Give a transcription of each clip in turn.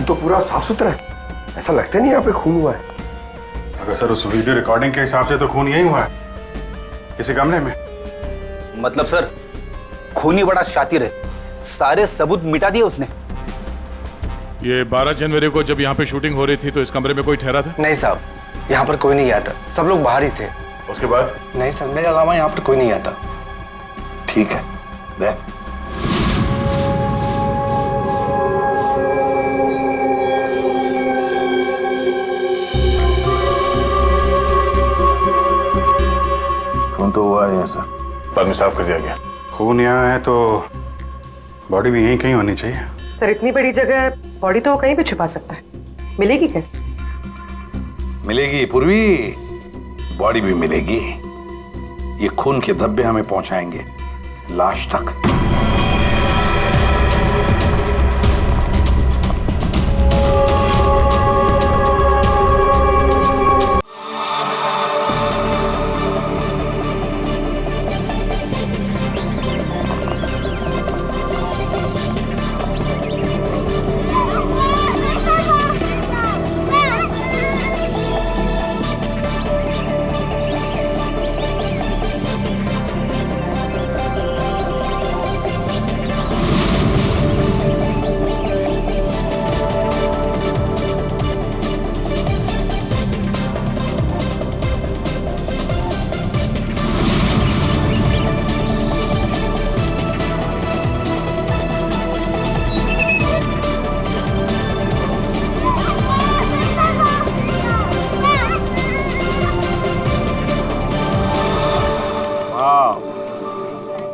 तो पूरा साफ सुथरा है, ऐसा लगता नहीं यहाँ पे खून हुआ है। अगर सर उस वीडियो रिकॉर्डिंग के हिसाब से तो खून यही हुआ है, किसी कमरे में। मतलब सर खूनी बड़ा शातिर है, सारे सबूत मिटा दिए उसने। ये 12 जनवरी को जब यहाँ पे शूटिंग हो रही थी तो इस कमरे में कोई ठहरा था? नहीं साहब, यहाँ पर कोई नहीं गया था, सब लोग बाहर ही थे। उसके बाद? नहीं सर, मेरे अलावा यहाँ पर कोई नहीं गया था। ठीक है, दे। खून तो हुआ है सर, बाद में साफ कर दिया गया। खून यहाँ है तो बॉडी भी यहीं कहीं होनी चाहिए। सर इतनी बड़ी जगह बॉडी तो कहीं भी छुपा सकता है, मिलेगी कैसे? मिलेगी पूर्वी, बॉडी भी मिलेगी। ये खून के धब्बे हमें पहुंचाएंगे लाश तक।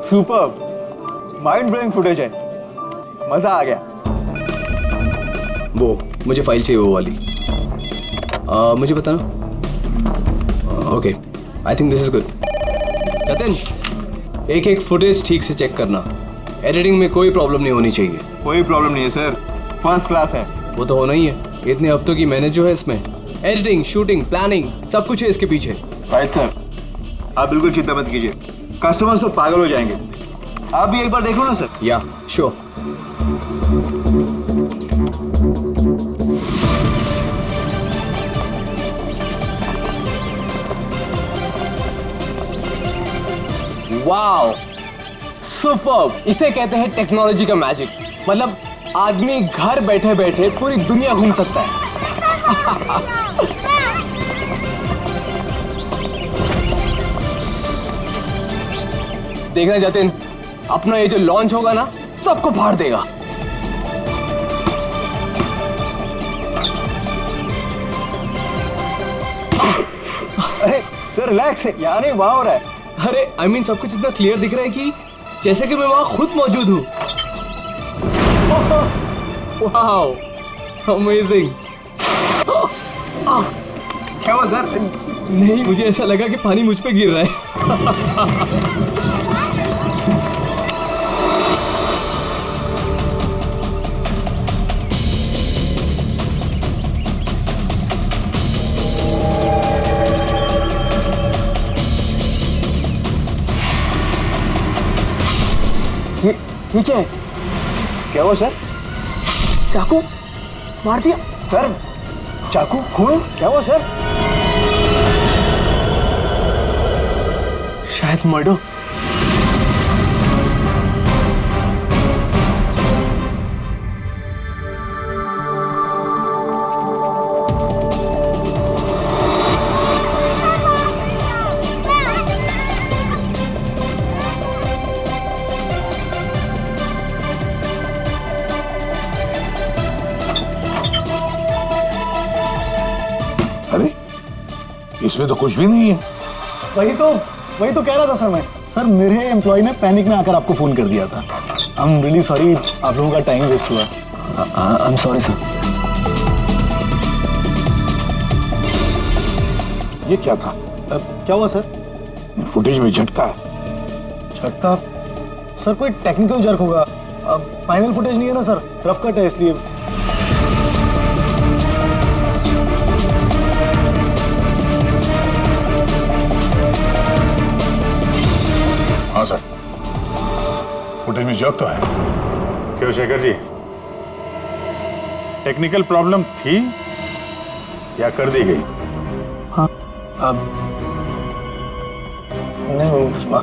सुपर माइंड ब्लोइंग फुटेज है, मजा आ गया। वो मुझे फाइल चाहिए, वो वाली। मुझे बताना। Okay, I think this is good. Jatin, एक एक फुटेज ठीक से चेक करना, एडिटिंग में कोई प्रॉब्लम नहीं होनी चाहिए। कोई प्रॉब्लम नहीं है सर, फर्स्ट क्लास है। वो तो होना ही है, इतने हफ्तों की मेहनत जो है इसमें, एडिटिंग, शूटिंग, प्लानिंग, सब कुछ है इसके पीछे। राइट सर, आप बिल्कुल चिंता मत कीजिए, कस्टमर्स तो पागल हो जाएंगे। आप भी एक बार देख लो ना सर। या श्योर। Wow, superb! इसे कहते हैं टेक्नोलॉजी का मैजिक। मतलब आदमी घर बैठे बैठे पूरी दुनिया घूम सकता है। देखना जतिन, अपना ये जो लॉन्च होगा ना, सबको फाड़ देगा। अरे सर रिलैक्स है, यहाँ नहीं वहाँ हो रहा है। अरे आई मीन सब कुछ इतना क्लियर दिख रहा है कि जैसे कि मैं वहां खुद मौजूद हूँ। Wow, amazing. क्या हुआ सर? नहीं, मुझे ऐसा लगा कि पानी मुझ पे गिर रहा है। ठीक है। क्या हुआ सर? चाकू मार दिया सर। चाकू, खून, क्या हुआ सर? शायद मर्डर। अरे इसमें तो कुछ भी नहीं है। वही तो कह रहा था सर मैं। सर मेरे एम्प्लॉय ने पैनिक में आकर आपको फोन कर दिया था। आई एम रियली सॉरी, आप लोगों का टाइम वेस्ट हुआ। I am sorry sir. ये क्या था? क्या हुआ सर? फुटेज में झटका है। झटका? सर कोई टेक्निकल जर्क होगा। फाइनल फुटेज नहीं है ना सर, रफ कट है इसलिए। हाँ सर, फुटेज में जर्क तो है। क्यों शेखर जी, टेक्निकल प्रॉब्लम थी या कर दी गई? हाँ अब नहीं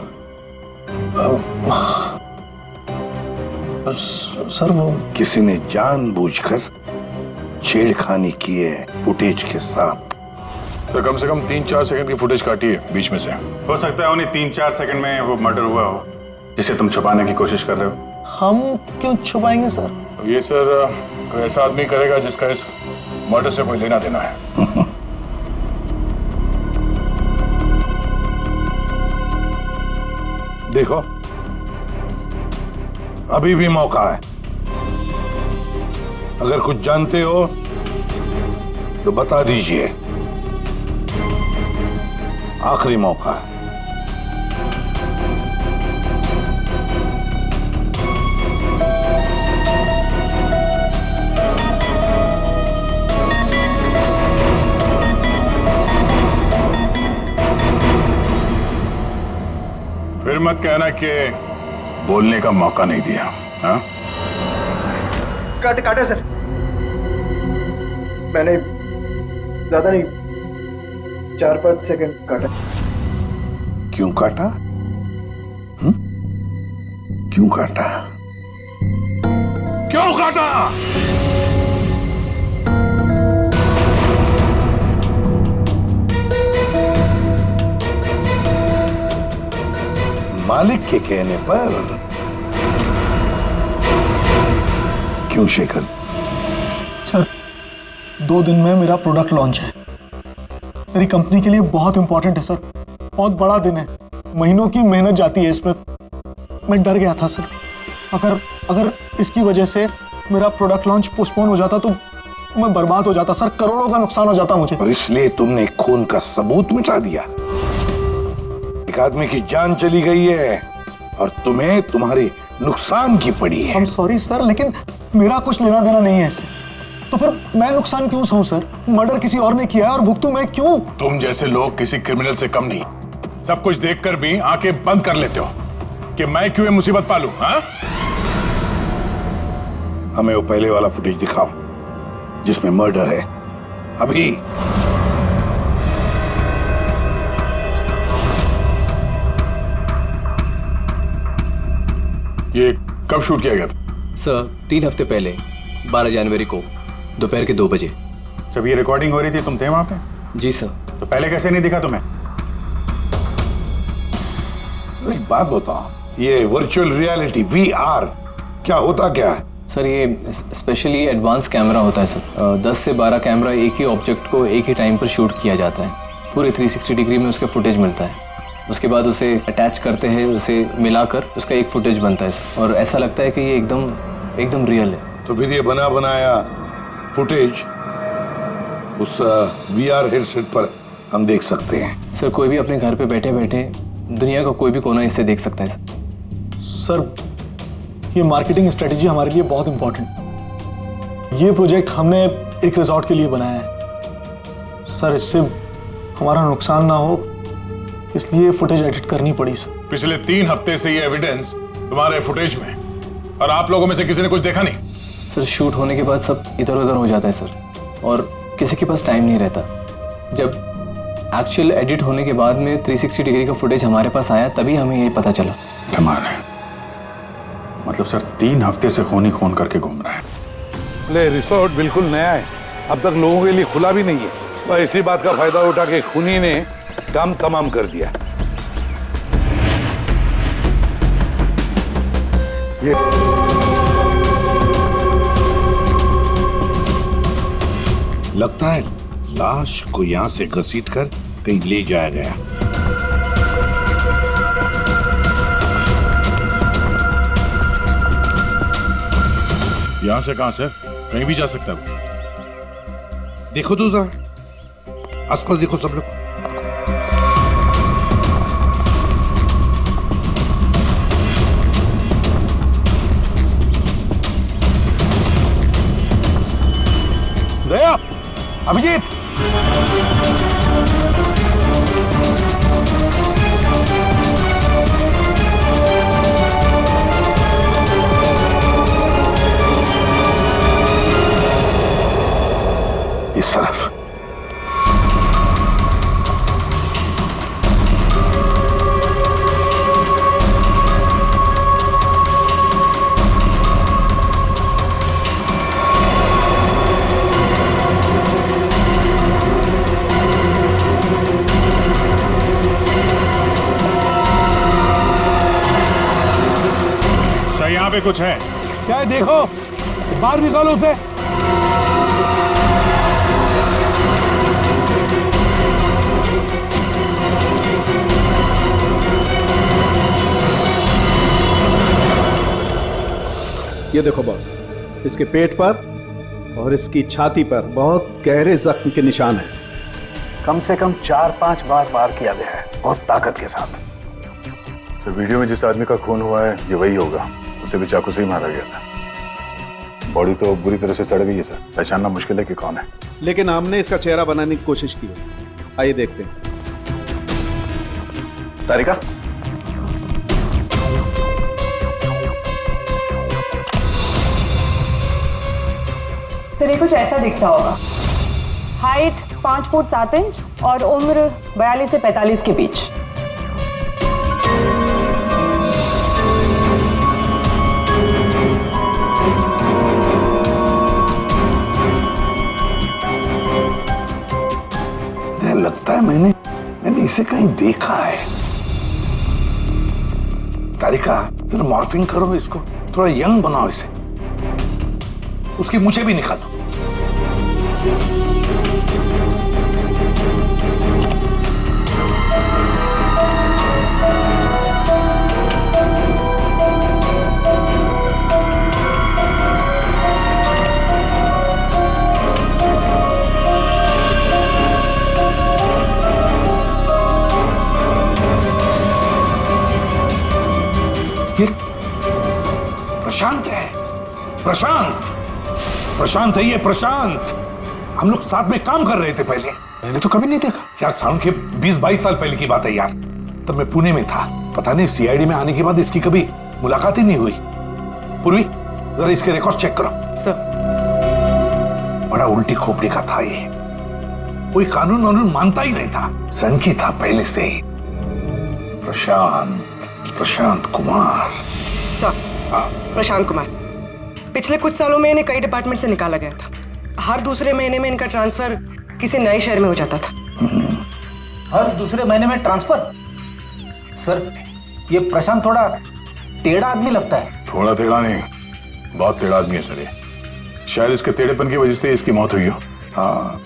सर वो किसी ने जानबूझकर छेड़खानी की है फुटेज के साथ। तो कम से कम 3-4 सेकंड की फुटेज काटी है बीच में से। हो सकता है उन्हें 3-4 सेकंड में वो मर्डर हुआ हो जिसे तुम छुपाने की कोशिश कर रहे हो। हम क्यों छुपाएंगे सर? ये सर कोई ऐसा आदमी करेगा जिसका इस मर्डर से कोई लेना देना है। देखो अभी भी मौका है, अगर कुछ जानते हो तो बता दीजिए, आखिरी मौका है। फिर मत कहना कि बोलने का मौका नहीं दिया। हाँ? काटे सर, मैंने ज्यादा नहीं 4-5 सेकंड काटा। क्यों काटा? क्यों काटा? क्यों काटा? मालिक के कहने पर। क्यों शेखर? सर 2 दिन में मेरा प्रोडक्ट लॉन्च है, मेरी कंपनी के लिए बहुत इंपॉर्टेंट है सर, बहुत बड़ा दिन है, महीनों की मेहनत जाती है इसमें। मैं डर गया था सर, अगर इसकी वजह से मेरा प्रोडक्ट लॉन्च पोस्टपोन हो जाता तो मैं बर्बाद हो जाता सर, करोड़ों का नुकसान हो जाता मुझे। और इसलिए तुमने खून का सबूत मिटा दिया। एक आदमी की जान चली गई है और तुम्हें तुम्हारे नुकसान की पड़ी है। I'm सॉरी सर, लेकिन मेरा कुछ लेना देना नहीं है इससे, तो फिर मैं नुकसान क्यों सहूं सर? मर्डर किसी और ने किया है और भुगतूं मैं क्यों? तुम जैसे लोग किसी क्रिमिनल से कम नहीं, सब कुछ देखकर भी आंखें बंद कर लेते हो कि मैं क्यों ये मुसीबत पालूं। हाँ? हमें वो पहले वाला फुटेज दिखाओ जिसमें मर्डर है। अभी ये कब शूट किया गया था? सर 3 हफ्ते पहले 12 जनवरी को दोपहर के 2 बजे। जब ये रिकॉर्डिंग हो रही थी तुम थे वहां पे? जी सर। तो पहले कैसे नहीं दिखा तुम्हें? एक बात बताओ, ये वर्चुअल रियलिटी VR क्या होता क्या है? सर ये स्पेशली एडवांस कैमरा होता है सर। 10 से 12 कैमरा एक ही ऑब्जेक्ट को एक ही टाइम पर शूट किया जाता है, पूरे 360 डिग्री में उसका फुटेज मिलता है। उसके बाद उसे अटैच करते हैं, उसे मिलाकर उसका एक फुटेज बनता है सर, और ऐसा लगता है कि ये एकदम रियल है। तो फिर ये बना बनाया फुटेज उस VR हेडसेट पर हम देख सकते हैं। सर कोई भी अपने घर पे बैठे बैठे दुनिया का कोई भी कोना इससे देख सकता है सर ये मार्केटिंग स्ट्रेटेजी हमारे लिए बहुत इंपॉर्टेंट। ये प्रोजेक्ट हमने एक रिजॉर्ट के लिए बनाया है सर, इससे हमारा नुकसान ना हो इसलिए फुटेज एडिट करनी पड़ी सर। पिछले 3 हफ्ते से ये एविडेंस तुम्हारे फुटेज में, और आप लोगों में से किसी ने कुछ देखा नहीं? सर शूट होने के बाद सब इधर उधर हो जाता है सर, और किसी के पास टाइम नहीं रहता। जब एक्चुअल एडिट होने के बाद में 360 डिग्री का फुटेज हमारे पास आया तभी हमें ये पता चला। कमाल है, मतलब सर 3 हफ्ते से खून ही खून करके घूम रहा है। ले रिसोर्ट बिल्कुल नया है, अब तक लोगों के लिए खुला भी नहीं है, तो इसी बात का फायदा उठा के खूनी ने काम तमाम कर दिया। ये लगता है लाश को यहां से घसीटकर कहीं ले जाया गया। यहां से कहां सर? कहीं भी जा सकता है। देखो तो जरा आसपास देखो सब लोग। दया, अभिजीत, इस तरफ। सर यहाँ पे कुछ है क्या है? देखो, बाहर निकालो उसे। ये देखो बॉस, इसके पेट पर और इसकी छाती पर बहुत गहरे जख्म के निशान हैं। कम से कम 4-5 बार वार किया गया है, बहुत ताकत के साथ। सर वीडियो में जिस आदमी का खून हुआ है ये वही होगा, उसे भी चाकू से ही मारा गया था। बॉडी तो बुरी तरह से सड़ गई है सर, पहचानना मुश्किल है कि कौन है। लेकिन हमने इसका चेहरा बनाने की कोशिश की है। आइए देखते हैं। तारिका, सर ये कुछ ऐसा दिखता होगा। हाइट 5 फुट 7 इंच और उम्र 42 से 45 के बीच। लगता है मैंने इसे कहीं देखा है। तारिका, फिर मॉर्फिंग करो इसको, थोड़ा यंग बनाओ इसे, उसकी मूछें भी निकालो। ये प्रशांत है, प्रशांत है ये, प्रशांत। हम लोग साथ में काम कर रहे थे पहले। मैंने तो कभी नहीं देखा यार, साउंड के 20-22 साल पहले की बात है यार। तब मैं पुणे में था, पता नहीं सीआईडी में आने के बाद इसकी कभी मुलाकात ही नहीं हुई। पूर्वी, जरा इसके रिकॉर्ड चेक करो। सर, बड़ा उल्टी खोपड़ी का था ये, कोई कानून वानून मानता ही नहीं था, सनकी था पहले से ही। प्रशांत कुमार। सर, प्रशांत कुमार पिछले कुछ सालों में इन्हें कई डिपार्टमेंट से निकाला गया था। हर दूसरे महीने में इनका ट्रांसफर किसी नए शहर में हो जाता था। हर दूसरे महीने में ट्रांसफर? सर ये प्रशांत थोड़ा टेढ़ा आदमी लगता है। थोड़ा टेढ़ा नहीं, बहुत टेढ़ा आदमी है सर ये। शायद इसके टेढ़ेपन की वजह से इसकी मौत हुई हो। हाँ,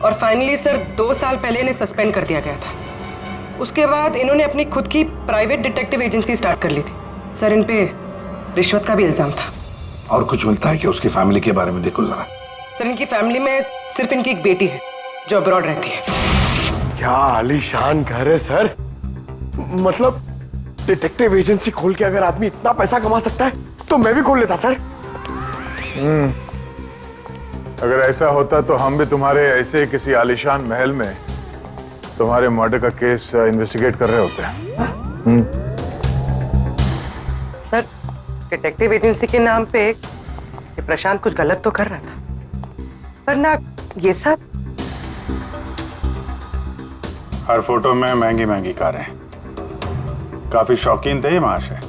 और फाइनली सर 2 साल पहले इन्हें सस्पेंड कर दिया गया था। उसके बाद इन्होंने अपनी खुद की प्राइवेट डिटेक्टिव एजेंसी स्टार्ट कर ली थी। सर इन पे रिश्वत का भी इल्जाम था। और कुछ मिलता है कि उसकी फैमिली के बारे में देखो जरा। सर इनकी फैमिली में सिर्फ इनकी एक बेटी है जो अब्रॉड रहती है। क्या आलीशान घर है सर। मतलब डिटेक्टिव एजेंसी खोल के अगर आदमी इतना पैसा कमा सकता है तो मैं भी खोल लेता सर। अगर ऐसा होता तो हम भी तुम्हारे ऐसे किसी आलीशान महल में तुम्हारे मर्डर का केस इन्वेस्टिगेट कर रहे होते हैं। सर डिटेक्टिव एजेंसी के नाम पे ये प्रशांत कुछ गलत तो कर रहा था, पर ना ये सब। हर फोटो में महंगी महंगी कारें, काफी शौकीन थे ये महाशय।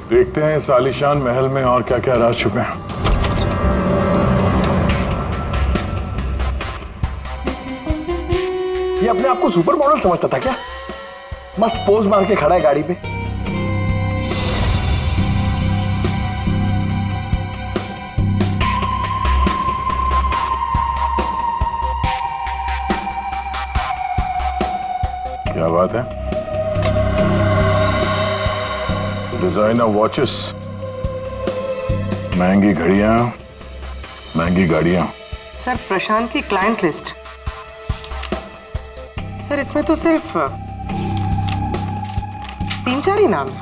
देखते हैं इस आलीशान महल में और क्या क्या राज छुपे हैं। ये अपने आप को सुपर मॉडल समझता था क्या? मस्त पोज मार के खड़ा है गाड़ी पे। क्या बात है? डिजाइनर वॉचेस, महंगी घड़ियां, महंगी गाड़ियां। सर प्रशांत की क्लाइंट लिस्ट, सर इसमें तो सिर्फ 3-4 ही नाम है।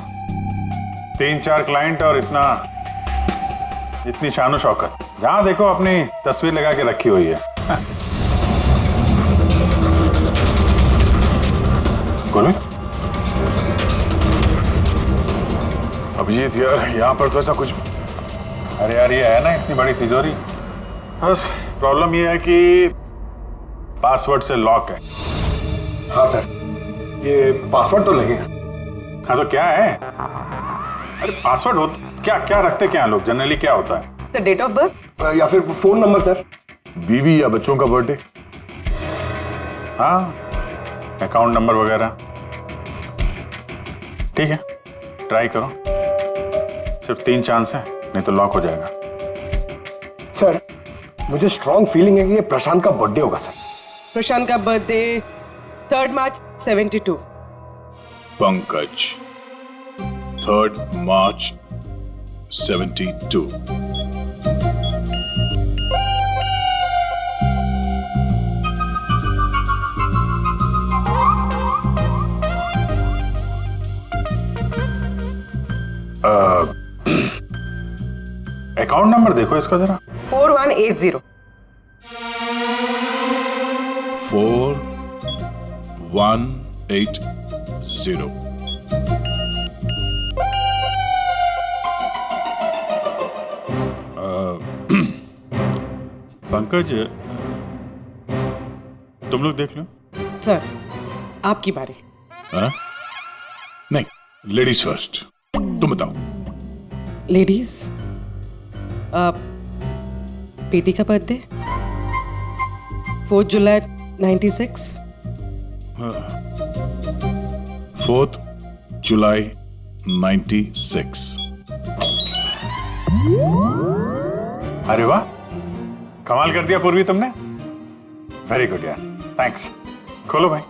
3-4 क्लाइंट और इतनी शानो शौकत। जहां देखो अपनी तस्वीर लगा के रखी हुई है। गुरु अभिजीत यार, यहाँ पर तो ऐसा कुछ। अरे यार ये है ना इतनी बड़ी तिजोरी, बस प्रॉब्लम ये है कि पासवर्ड से लॉक है। हाँ सर, ये पासवर्ड तो लगेगा। हाँ तो क्या है? अरे पासवर्ड होता क्या क्या रखते क्या लोग जनरली, क्या होता है? डेट ऑफ बर्थ या फिर फोन नंबर सर। बीवी या बच्चों का बर्थडे, हाँ, अकाउंट नंबर वगैरह। ठीक है, ट्राई करो। सिर्फ 3 चांस है, नहीं तो लॉक हो जाएगा। सर मुझे स्ट्रॉन्ग फीलिंग है कि ये प्रशांत का बर्थडे होगा सर। प्रशांत का बर्थडे 3 मार्च 72। पंकज 3 मार्च 72। अकाउंट नंबर देखो इसका जरा। 4180। 4180। पंकज, तुम लोग देख लो। सर आपकी बारी। हाँ? नहीं, लेडीज फर्स्ट। तुम बताओ। लेडीज, बेटी का बर्थडे 4 जुलाई 96। 4 जुलाई 96। अरे वाह, कमाल कर दिया पूर्वी तुमने। वेरी गुड यार, थैंक्स। खोलो भाई।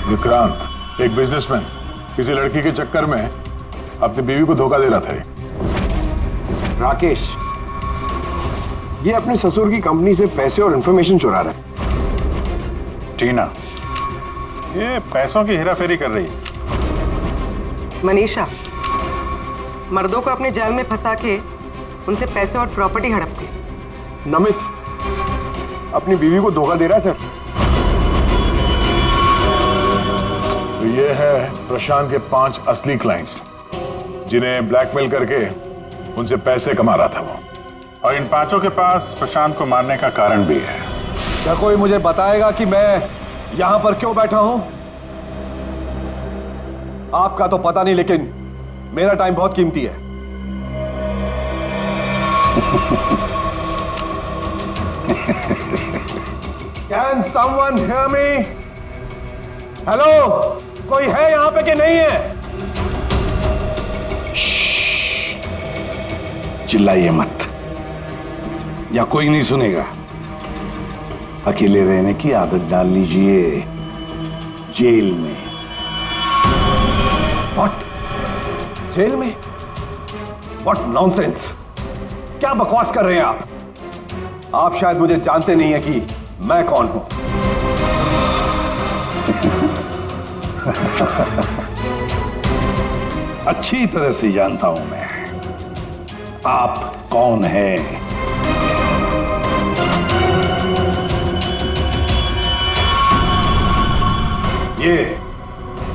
विक्रांत, एक बिजनेसमैन, किसी लड़की के चक्कर में अपनी बीवी को धोखा दे रहा था। राकेश, ये अपने ससुर की कंपनी से पैसे और इंफॉर्मेशन चुरा रहा है। टीना, ये पैसों की हेराफेरी कर रही है। मनीषा, मर्दों को अपने जाल में फंसा के उनसे पैसे और प्रॉपर्टी हड़पती। नमित अपनी बीवी को धोखा दे रहा है सर। तो ये है प्रशांत के 5 असली क्लाइंट्स, जिन्हें ब्लैकमेल करके उनसे पैसे कमा रहा था वो। और इन 5 के पास प्रशांत को मारने का कारण भी है। क्या कोई मुझे बताएगा कि मैं यहां पर क्यों बैठा हूं? आपका तो पता नहीं, लेकिन मेरा टाइम बहुत कीमती है। Can someone hear me? Hello, कोई है यहां पे कि नहीं है? चिल्लाइए मत, या कोई नहीं सुनेगा। अकेले रहने की आदत डाल लीजिए जेल में। What? जेल में? What nonsense? क्या बकवास कर रहे हैं आप? आप शायद मुझे जानते नहीं है कि मैं कौन हूं। अच्छी तरह से जानता हूं मैं आप कौन हैं।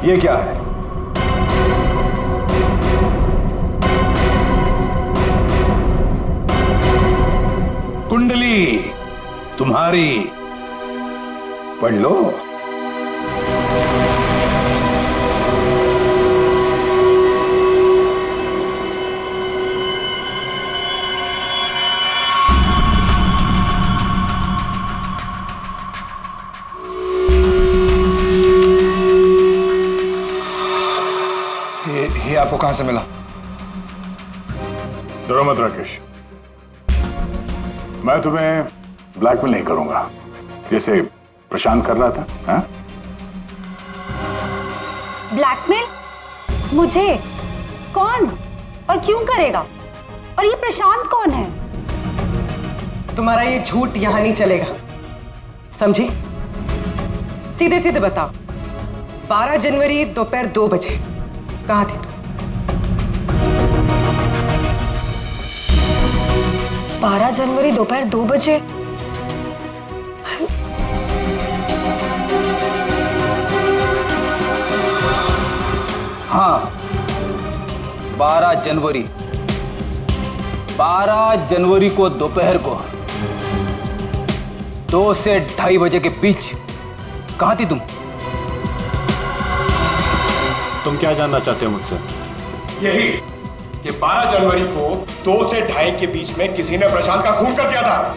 ये क्या है? कुंडली तुम्हारी, पढ़ लो। ये आपको कहां से मिला? डरो मत राकेश, मैं तुम्हें ब्लैकमेल नहीं करूंगा जैसे प्रशांत कर रहा था। हाँ? ब्लैकमेल? मुझे? कौन? और क्यों करेगा? और ये प्रशांत कौन है? तुम्हारा ये झूठ यहां नहीं चलेगा, समझी? सीधे सीधे बताओ, 12 जनवरी दोपहर 2 बजे कहां थी तुम? 12 जनवरी दोपहर 2 बजे? हाँ, 12 जनवरी को दोपहर को 2 से 2:30 बजे के बीच कहां थी तुम? तुम क्या जानना चाहते हो मुझसे? यही कि 12 जनवरी को 2 से 2:30 के बीच में किसी ने प्रशांत का खून कर दिया था।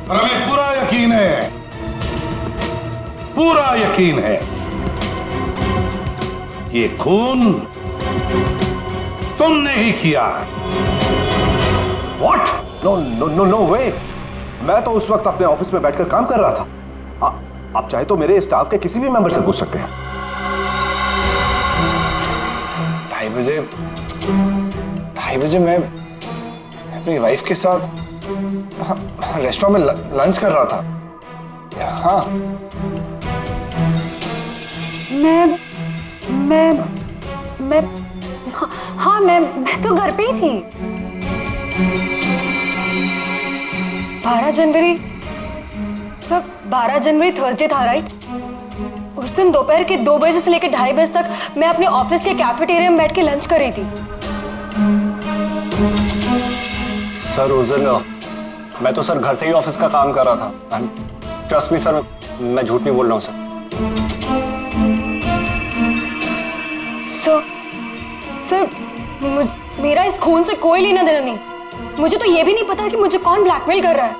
और हमें पूरा यकीन है, पूरा यकीन है कि ये खून तुमने ही किया। What? No no no no way. मैं तो उस वक्त अपने ऑफिस में बैठकर काम कर रहा था। आप चाहे तो मेरे स्टाफ के किसी भी मेंबर से पूछ सकते हैं। 2:30 बजे मैं अपनी वाइफ के साथ रेस्टोरेंट में लंच कर रहा था। हाँ, मैं तो घर पे ही थी। 12 जनवरी सर, 12 जनवरी थर्सडे था, राइट? उस दिन दोपहर के 2 बजे से लेकर 2:30 बजे तक मैं अपने ऑफिस के कैफेटेरिया में बैठ के लंच कर रही थी। सर उस दिन मैं तो सर घर से ही ऑफिस का काम कर रहा था। ट्रस्ट मी सर, मैं झूठ नहीं बोल रहा हूँ सर। सर, मेरा इस खून से कोई लेना देना नहीं। मुझे तो ये भी नहीं पता कि मुझे कौन ब्लैकमेल कर रहा है।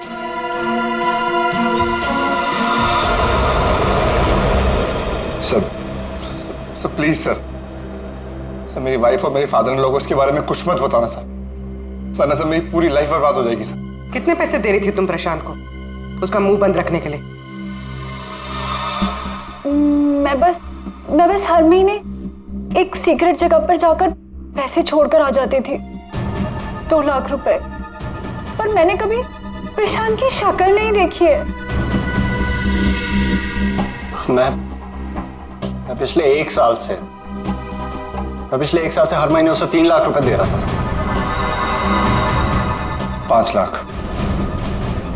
सर प्लीज सर, मेरी वाइफ और मेरे फादर इन लोगों के बारे में कुछ मत बताना सर, वरना सर मेरी पूरी लाइफ बर्बाद हो जाएगी सर। कितने पैसे दे रही थी तुम प्रशांत को उसका मुंह बंद रखने के लिए? मैं बस हर महीने एक सीक्रेट जगह पर जाकर पैसे छोड़कर आ जाती थी, 2 लाख रुपए। पर मैंने कभी प्रशांत की शक्ल नहीं देखी है। मैं पिछले 1 साल से हर महीने उसे 3 लाख रुपए दे रहा था सर। 5 लाख।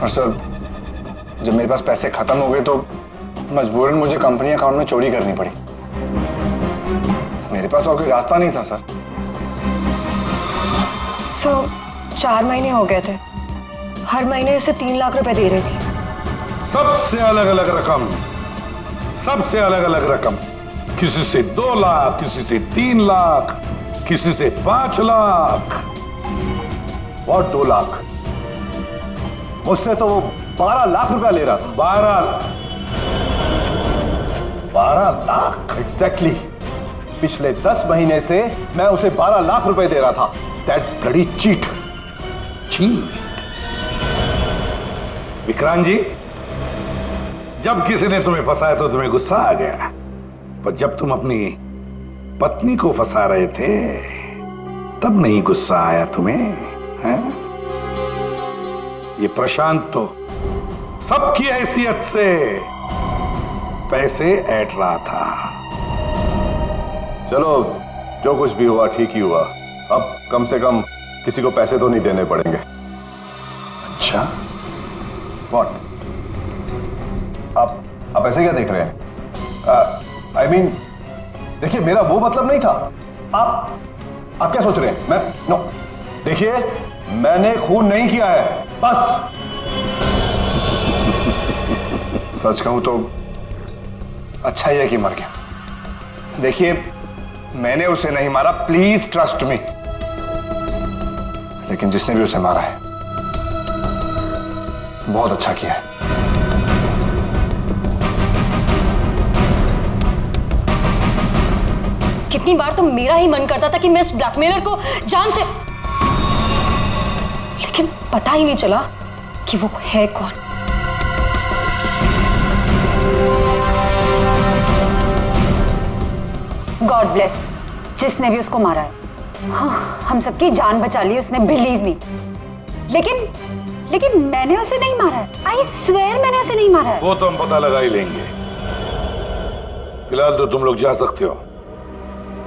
और सर जब मेरे पास पैसे खत्म हो गए तो मजबूरन मुझे कंपनी अकाउंट में चोरी करनी पड़ी। मेरे पास और कोई रास्ता नहीं था सर। 4 महीने हो गए थे, हर महीने उसे 3 लाख रुपए दे रही थी। सबसे अलग अलग रकम, सबसे अलग अलग रकम। किसी से 2 लाख, किसी से 3 लाख, किसी से 5 लाख। और 2 लाख? मुझसे तो वो 12 लाख रुपया ले रहा था। 12 लाख एग्जैक्टली। पिछले 10 महीने से मैं उसे 12 लाख रुपए दे रहा था। That bloody cheat. Vikrant ji, जब किसी ने तुम्हें फंसाया तो तुम्हें गुस्सा आ गया, पर जब तुम अपनी पत्नी को फंसा रहे थे तब नहीं गुस्सा आया तुम्हें, हैं? ये प्रशांत तो सबकी हैसियत से पैसे ऐंठ रहा था। चलो, जो कुछ भी हुआ ठीक ही हुआ। अब कम से कम किसी को पैसे तो नहीं देने पड़ेंगे। अच्छा, व्हाट? आप ऐसे क्या देख रहे हैं? I mean, देखिए, मेरा वो मतलब नहीं था। आप क्या सोच रहे हैं? नो, देखिए, मैंने खून नहीं किया है, बस। सच कहूं तो अच्छा ही है कि मर गया। देखिए, मैंने उसे नहीं मारा, प्लीज ट्रस्ट मी। लेकिन जिसने भी उसे मारा है बहुत अच्छा किया है। कितनी बार तो मेरा ही मन करता था कि मैं इस ब्लैकमेलर को जान से, लेकिन पता ही नहीं चला कि वो है कौन। गॉड ब्लेस जिसने भी उसको मारा है। हाँ, हम सबकी जान बचा ली उसने, बिलीव मी। लेकिन मैंने उसे नहीं मारा है। आई स्वेयर मैंने उसे नहीं मारा है। वो तो हम पता लगा ही लेंगे। फिलहाल तो तुम लोग जा सकते हो,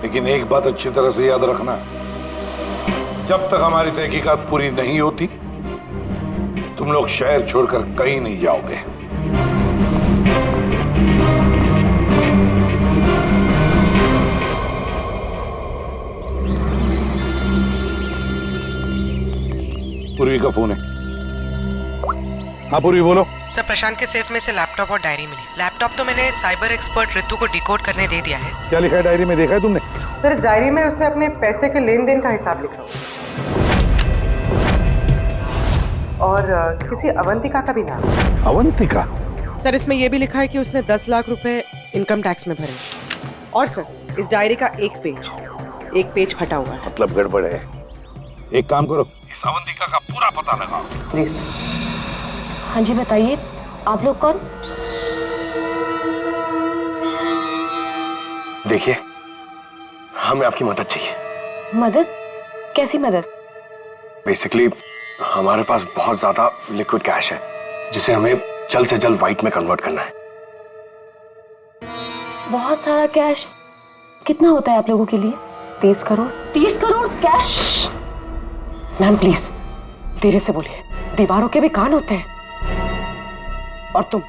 लेकिन एक बात अच्छी तरह से याद रखना, जब तक हमारी तहकीकात पूरी नहीं होती तुम लोग शहर छोड़कर कहीं नहीं जाओगे। पूर्वी का फोन है। हाँ पूर्वी बोलो। सर, प्रशांत के सेफ में से लैपटॉप और डायरी मिली। लैपटॉप तो मैंने साइबर एक्सपर्ट ऋतु को डिकोड करने दे दिया है। क्या लिखा है डायरी में, देखा है तुमने? सर, इस डायरी में उसने अपने पैसे के लेन देन का हिसाब लिखा और किसी अवंतिका का भी नाम। अवंतिका? सर, इसमें यह भी लिखा है कि उसने 10 लाख रुपए इनकम टैक्स में भरे। और सर, इस डायरी का एक पेज फटा हुआ है। मतलब गड़बड़ है। एक काम करो, इस अवंतिका का पूरा पता लगाओ। जी सर। हाँ जी, बताइए आप लोग कौन? देखिए, हमें आपकी मदद चाहिए। मदद? कैसी मदद? बेसिकली हमारे पास बहुत ज्यादा लिक्विड कैश है जिसे हमें जल्द से जल्द व्हाइट में कन्वर्ट करना है। बहुत सारा कैश? कितना होता है आप लोगों के लिए? 30 crore. 30 crore cash? Ma'am please धीरे से बोलिए, दीवारों के भी कान होते हैं। और तुम,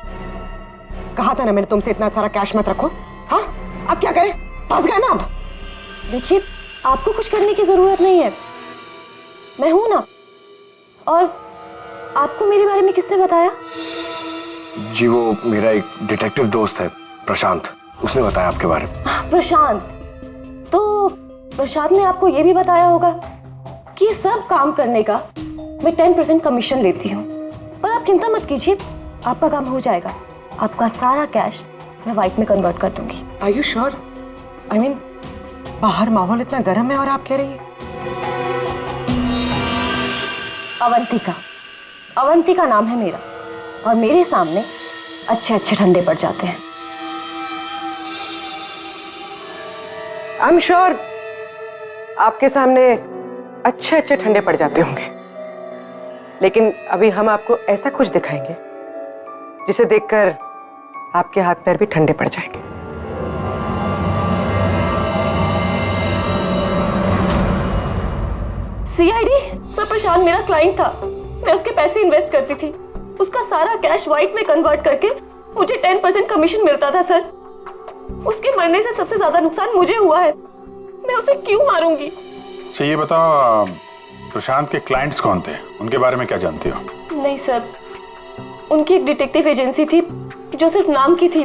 कहा था ना मैंने तुमसे इतना सारा कैश मत रखो। हाँ, अब क्या करें? फंस गए ना अब। देखिए, आपको कुछ करने की जरूरत नहीं है, मैं हूं ना। और आपको मेरे बारे में किसने बताया? जी, वो मेरा एक डिटेक्टिव दोस्त है प्रशांत, उसने बताया आपके बारे में। प्रशांत? तो प्रशांत ने आपको ये भी बताया होगा कि ये सब काम करने का मैं 10% कमीशन लेती हूँ। पर आप चिंता मत कीजिए, आपका काम हो जाएगा। आपका सारा कैश मैं व्हाइट में कन्वर्ट कर दूंगी। Are you sure? I mean, बाहर माहौल इतना गर्म है और आप कह रही है। अवंतिका नाम है मेरा, और मेरे सामने अच्छे अच्छे ठंडे पड़ जाते हैं। आई एम श्योर आपके सामने अच्छे अच्छे ठंडे पड़ जाते होंगे, लेकिन अभी हम आपको ऐसा कुछ दिखाएंगे जिसे देखकर आपके हाथ पैर भी ठंडे पड़ जाएंगे। सीआईडी? सर, प्रशांत मेरा क्लाइंट था, मैं उसके पैसे इन्वेस्ट करती थी। उसका सारा कैश व्हाइट में कन्वर्ट करके मुझे 10% कमीशन मिलता था सर। उसके मरने से सबसे ज्यादा नुकसान मुझे हुआ है, मैं उसे क्यों मारूंगी? अच्छा ये बताओ, प्रशांत के क्लाइंट्स कौन थे, उनके बारे में क्या जानती हो? नहीं सर, उनकी एक डिटेक्टिव एजेंसी थी जो सिर्फ नाम की थी।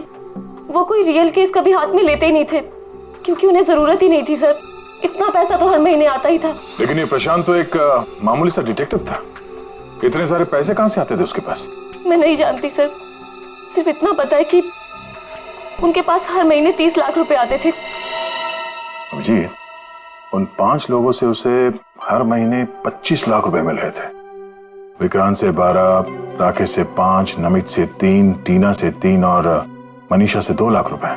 वो कोई रियल केस कभी हाथ में लेते ही नहीं थे, क्योंकि उन्हें जरूरत ही नहीं थी सर। इतना पैसा तो हर महीने आता ही था। लेकिन ये प्रशांत तो एक मामूली सा डिटेक्टिव था, इतने सारे पैसे कहां से आते थे उसके पास? मैं नहीं जानती सर, सिर्फ इतना पता है कि उनके पास हर महीने 30 लाख रुपए आते थे। जी, उन 5 लोगों से उसे हर महीने 25 लाख रुपए मिल रहे थे। विक्रांत से 12, राकेश से 5, नमित से 3, टीना से 3 और मनीषा से 2 लाख रुपए।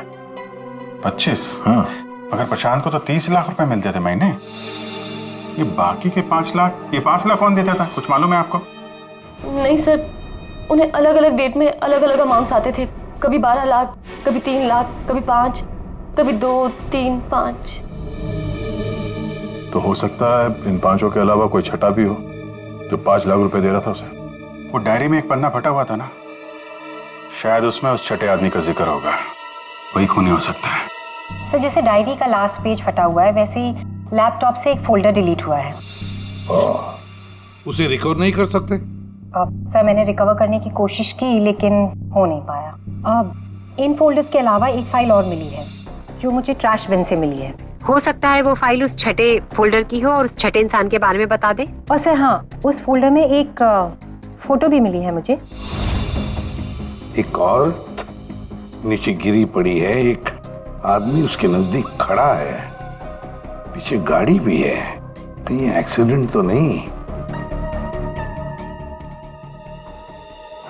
25? हाँ। मगर प्रशांत को तो 30 लाख रुपए मिलते थे महीने। ये बाकी के 5 लाख, ये 5 लाख कौन देता था, कुछ मालूम है आपको? नहीं सर, उन्हें अलग अलग डेट में अलग अलग अमाउंट्स आते थे। कभी 12 लाख, कभी 3 लाख, कभी 5, कभी 2, 3, 5। तो हो सकता है इन 5 के अलावा कोई छठा भी हो जो 5 लाख रुपए दे रहा था उसे। वो डायरी में एक पन्ना फटा हुआ था ना, शायद उसमें उस छठे आदमी का जिक्र होगा, वही खूनी हो सकता है। सर, जैसे डायरी का लास्ट पेज फटा हुआ है, वैसे ही लैपटॉप से एक फोल्डर डिलीट हुआ है। उसे रिकवर नहीं कर सकते? सर, मैंने रिकवर करने की कोशिश की लेकिन हो नहीं पाया। अब इन फोल्डर्स के अलावा एक फाइल और मिली है जो मुझे ट्रैश बिन से मिली है। हो सकता है वो फाइल उस छठे फोल्डर की हो और उस छठे इंसान के बारे में बता दे। और सर हाँ, उस फोल्डर में एक फोटो भी मिली है मुझे। एक औरत नीचे गिरी पड़ी है, एक आदमी उसके नजदीक खड़ा है, पीछे गाड़ी भी है। कहीं एक्सीडेंट तो नहीं?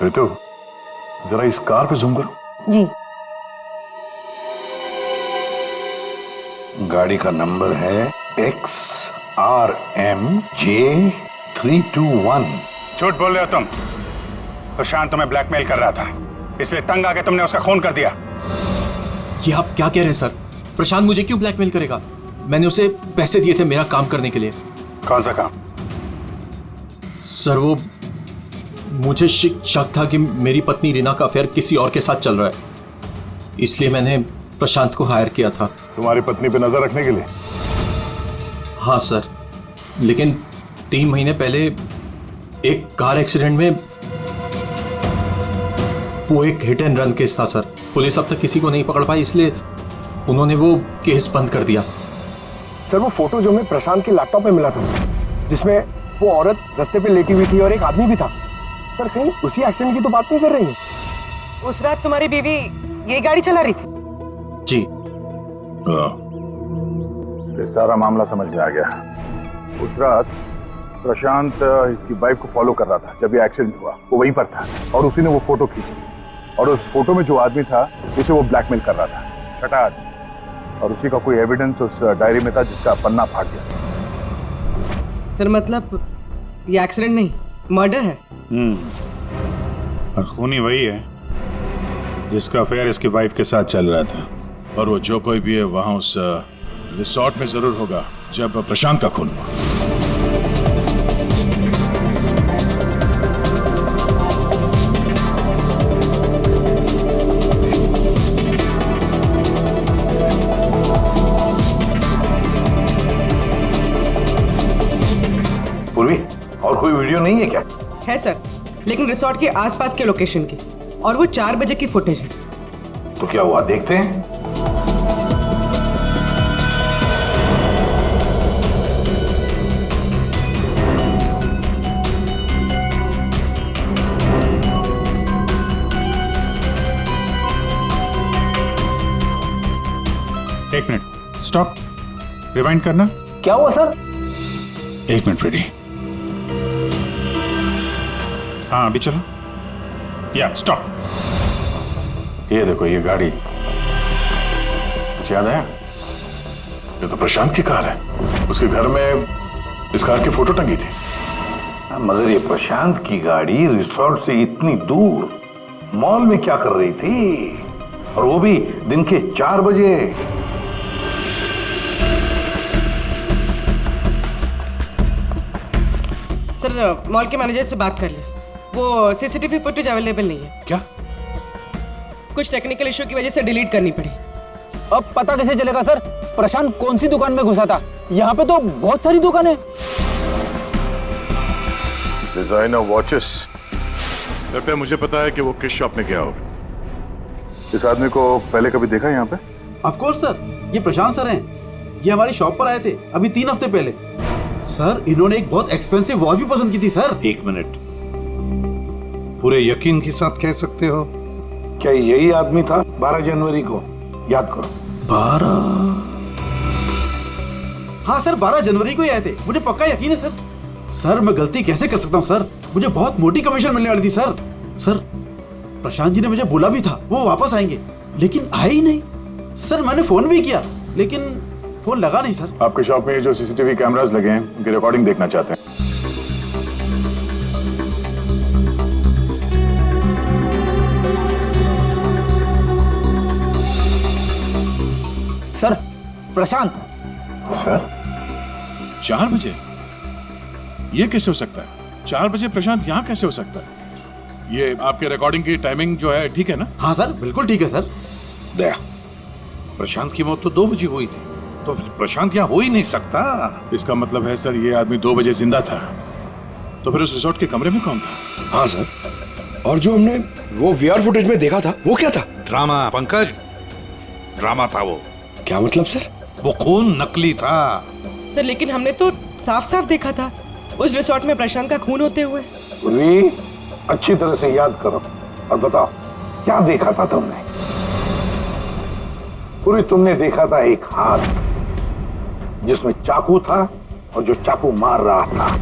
ऋतु, जरा इस कार पे जूम करो। जी। गाड़ी का नंबर है RM-J-321। झूठ बोल रहे हो तुम। प्रशांत तुम्हें ब्लैकमेल कर रहा था, इसलिए तंग आके तुमने उसका खून कर दिया। ये आप क्या कह रहे हैं सर? प्रशांत मुझे क्यों ब्लैकमेल करेगा? मैंने उसे पैसे दिए थे मेरा काम करने के लिए। कौन सा काम? सर वो मुझे शक था कि मेरी पत्नी रीना का अफेयर किसी और के साथ चल रहा है, इसलिए मैंने प्रशांत को हायर किया था। तुम्हारी पत्नी पे नजर रखने के लिए? हाँ सर, लेकिन 3 महीने पहले एक कार एक्सीडेंट में, वो एक हिट एंड रन केस था सर। पुलिस अब तक किसी को नहीं पकड़ पाई, इसलिए उन्होंने वो केस बंद कर दिया। सर वो फोटो जो हमें प्रशांत के लैपटॉप में मिला था, जिसमें वो औरत रास्ते पे लेटी हुई थी और एक आदमी भी था, सर कहीं उसी एक्सीडेंट की तो बात नहीं कर रही है? उस रात तुम्हारी बीवी ये गाड़ी चला रही थी? जी। ये सारा मामला समझ में आ गया। उस रात प्रशांत इसकी वाइफ को फॉलो कर रहा था। जब ये एक्सीडेंट हुआ वो वहीं पर था और उसी ने वो फोटो खींची, और उस फोटो में जो आदमी था उसे वो ब्लैकमेल कर रहा था, छठा आदमी, और उसी का कोई एविडेंस उस डायरी में था जिसका पन्ना फाड़ गया। सर मतलब ये एक्सीडेंट नहीं, मर्डर है। और खूनी वही है जिसका अफेयर इसकी वाइफ के साथ चल रहा था। और वो जो कोई भी है वहां उस रिसोर्ट में जरूर होगा जब प्रशांत का खून हुआ। पूर्वी, और कोई वीडियो नहीं है क्या? है सर, लेकिन रिसोर्ट के आसपास के लोकेशन की, और वो 4 बजे की फुटेज है। तो क्या हुआ, देखते हैं। एक मिनट, स्टॉप, रिवाइंड करना। क्या हुआ सर? 1 minute ready. हाँ अभी चलो। या स्टॉप। ये देखो ये गाड़ी, कुछ याद आया? ये तो प्रशांत की कार है। उसके घर में इस कार की फोटो टंगी थी। मगर ये प्रशांत की गाड़ी रिसोर्ट से इतनी दूर मॉल में क्या कर रही थी, और वो भी दिन के 4 बजे? सर मॉल के मैनेजर से बात कर ले, वो सीसीटीवी फुटेज अवेलेबल नहीं है। क्या? कुछ टेक्निकल इशू की वजह से डिलीट करनी पड़ी। अब पता कैसे चलेगा सर प्रशांत कौन सी दुकान में घुसा था? यहाँ पे तो बहुत सारी दुकानें। Designer watches. कृपया मुझे पता है कि वो किस शॉप में गया होगा। इस आदमी को पहले कभी देखा यहाँ पे? ऑफ कोर्स सर, ये प्रशांत सर हैं। ये हमारी शॉप पर आए थे अभी 3 हफ्ते पहले। सर इन्होंने एक बहुत एक्सपेंसिव वॉच भी पसंद की थी सर। 1 मिनट, पूरे यकीन के साथ कह सकते हो क्या यही आदमी था 12 जनवरी को? याद करो। 12? हाँ सर, 12 जनवरी को ही आए थे, मुझे पक्का यकीन है सर। सर मैं गलती कैसे कर सकता हूँ सर, मुझे बहुत मोटी कमीशन मिलने वाली थी सर। सर प्रशांत जी ने मुझे बोला भी था वो वापस आएंगे, लेकिन आए ही नहीं। सर मैंने फोन भी किया लेकिन फोन लगा नहीं सर। आपके शॉप में जो सीसीटीवी कैमरास लगे हैं उनकी रिकॉर्डिंग देखना चाहते हैं। सर प्रशांत। सर 4 बजे? ये कैसे हो सकता है? 4 बजे प्रशांत यहाँ कैसे हो सकता है? ये आपके रिकॉर्डिंग की टाइमिंग जो है ठीक है ना? हाँ सर बिल्कुल ठीक है सर। दया, प्रशांत की मौत तो 2 बजे हुई थी, तो प्रशांत यहाँ हो ही नहीं सकता। इसका मतलब है सर ये आदमी 2 बजे जिंदा था, तो फिर उस रिसोर्ट के कमरे में कौन था? हाँ सर, और जो हमने वो वीआर फुटेज में देखा था वो क्या था? ड्रामा पंकज, ड्रामा था वो। क्या मतलब सर? वो खून नकली था। सर लेकिन हमने तो साफ साफ देखा था उस रिसोर्ट में प्रशांत का खून होते हुए। अच्छी तरह से याद करो और बताओ क्या देखा था तुमने? पूरी तुमने देखा था एक हाथ जिसमें चाकू था और जो चाकू मार रहा था।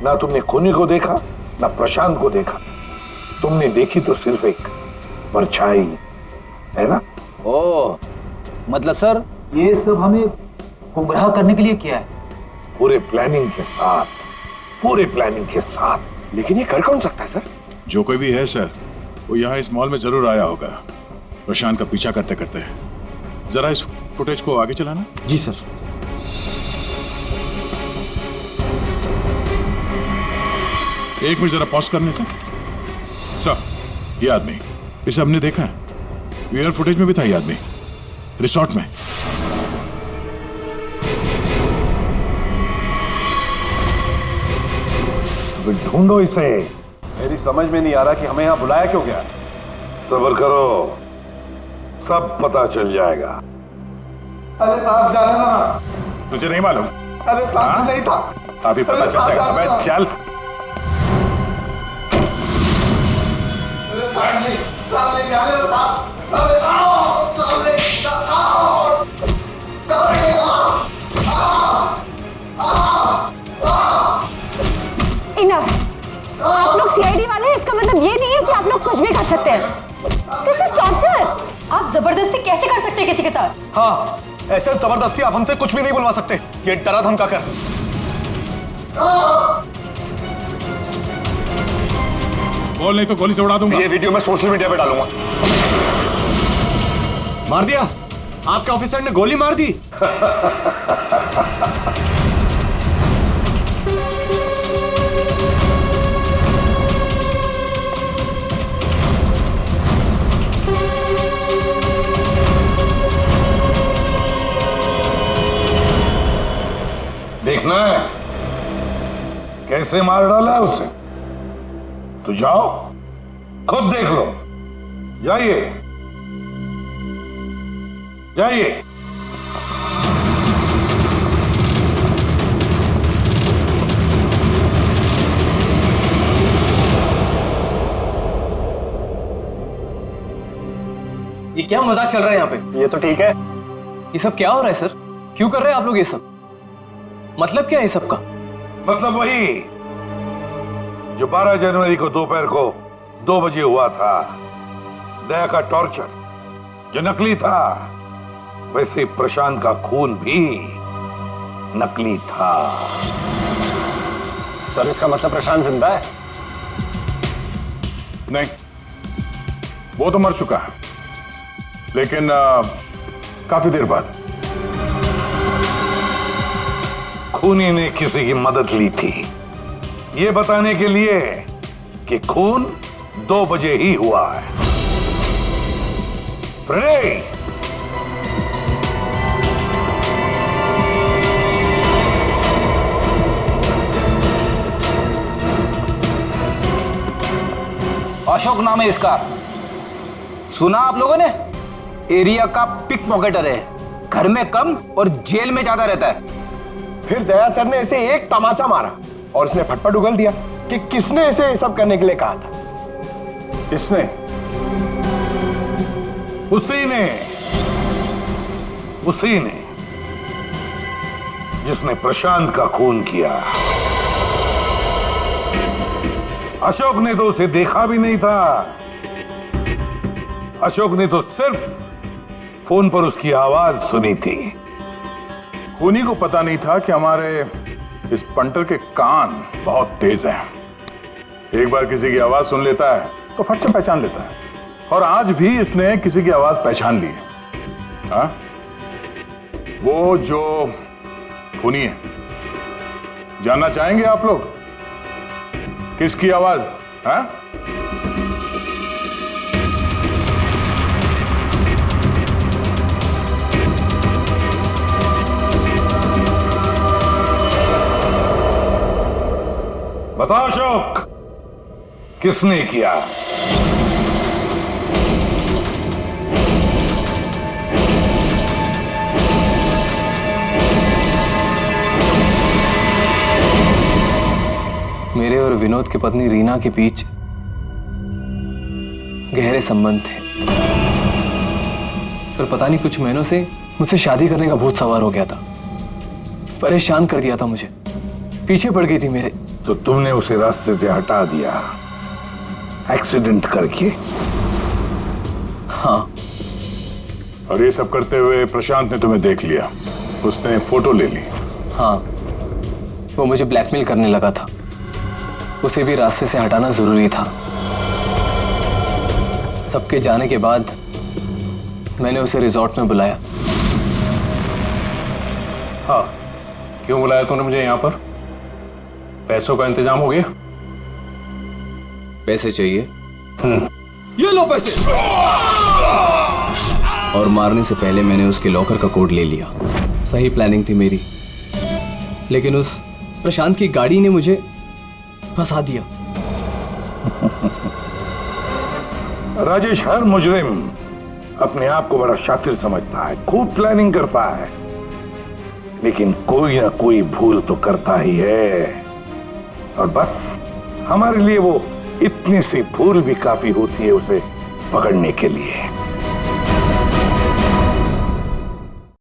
ना तुमने खूनी को देखा ना प्रशांत को देखा, तुमने देखी तो सिर्फ एक परछाई, है ना? ओ मतलब सर ये सब हमें गुमराह करने के लिए किया है। पूरे प्लानिंग के साथ, पूरे प्लानिंग के साथ। लेकिन ये कर कौन सकता है सर? जो कोई भी है सर, वो यहाँ इस मॉल में जरूर आया होगा प्रशांत का पीछा करते करते। जरा इस फुटेज को आगे चलाना। जी सर। एक मिनट जरा पॉज करने से। सर, ये आदमी, इसे हमने देखा है, एयर फुटेज में भी था ये आदमी, रिसोर्ट में। ढूंढो इसे। मेरी समझ में नहीं आ रहा कि हमें यहाँ बुलाया क्यों गया। सब्र करो, सब पता चल जाएगा। अरे साहब जाने ना। तुझे नहीं मालूम? अरे साहब नहीं था। अभी पता चल जाएगा। अबे चल। इनफ। आप लोग सीआईडी वाले हैं, इसका मतलब ये नहीं है कि आप लोग कुछ भी कर सकते हैं। This is torture. आप जबरदस्ती कैसे कर सकते हैं किसी के साथ? हाँ, ऐसे जबरदस्ती आप हमसे कुछ भी नहीं बुलवा सकते। ये डरा धमका कर। बोल, नहीं तो गोली से उड़ा दूंगा। ये वीडियो मैं सोशल मीडिया पे डालूंगा। मार दिया? आपके ऑफिसर ने गोली मार दी? देखना है कैसे मार डाला है उसे? तो जाओ, खुद देख लो। जाइए जाइए। ये क्या मजाक चल रहा है यहाँ पे? ये तो ठीक है। ये सब क्या हो रहा है सर? क्यों कर रहे हैं आप लोग ये सब? मतलब क्या है सब का? मतलब वही जो 12 जनवरी को दोपहर को 2 बजे हुआ था, दया का टॉर्चर जो नकली था, वैसे प्रशांत का खून भी नकली था। सर, इसका मतलब प्रशांत जिंदा है? नहीं, वो तो मर चुका है, लेकिन काफी देर बाद। खूनी ने किसी की मदद ली थी ये बताने के लिए कि खून 2 बजे ही हुआ है। फ्रेडे, अशोक नाम है इसका। सुना आप लोगों ने? एरिया का पिक पॉकेटर है, घर में कम और जेल में ज्यादा रहता है। फिर दया सर ने इसे एक तमाचा मारा और उसने फटफट उगल दिया कि किसने इसे ये सब करने के लिए कहा था। किसने? उसी ने जिसने प्रशांत का खून किया। अशोक ने तो उसे देखा भी नहीं था। अशोक ने तो सिर्फ फोन पर उसकी आवाज सुनी थी। खूनी को पता नहीं था कि हमारे इस पंटर के कान बहुत तेज हैं। एक बार किसी की आवाज सुन लेता है तो फट से पहचान लेता है, और आज भी इसने किसी की आवाज पहचान ली है। हाँ? वो जो खूनी है, जानना चाहेंगे आप लोग किसकी आवाज? हाँ? बताओ अशोक, किसने किया? मेरे और विनोद की पत्नी रीना के बीच गहरे संबंध थे, पर पता नहीं कुछ महीनों से मुझसे शादी करने का भूत सवार हो गया था। परेशान कर दिया था मुझे, पीछे पड़ गई थी मेरे। तो तुमने उसे रास्ते से हटा दिया एक्सीडेंट करके? हाँ। और ये सब करते हुए प्रशांत ने तुम्हें देख लिया, उसने फोटो ले ली। हाँ, वो मुझे ब्लैकमेल करने लगा था। उसे भी रास्ते से हटाना जरूरी था। सबके जाने के बाद मैंने उसे रिजॉर्ट में बुलाया। हाँ, क्यों बुलाया तूने मुझे यहां पर? पैसों का इंतजाम हो गया? पैसे चाहिए? ये लो पैसे। और मारने से पहले मैंने उसके लॉकर का कोड ले लिया। सही प्लानिंग थी मेरी, लेकिन उस प्रशांत की गाड़ी ने मुझे फंसा दिया। राजेश हर मुजरिम अपने आप को बड़ा शातिर समझता है, खूब प्लानिंग करता है, लेकिन कोई ना कोई भूल तो करता ही है। और बस हमारे लिए वो इतनी सी भूल भी काफी होती है उसे पकड़ने के लिए।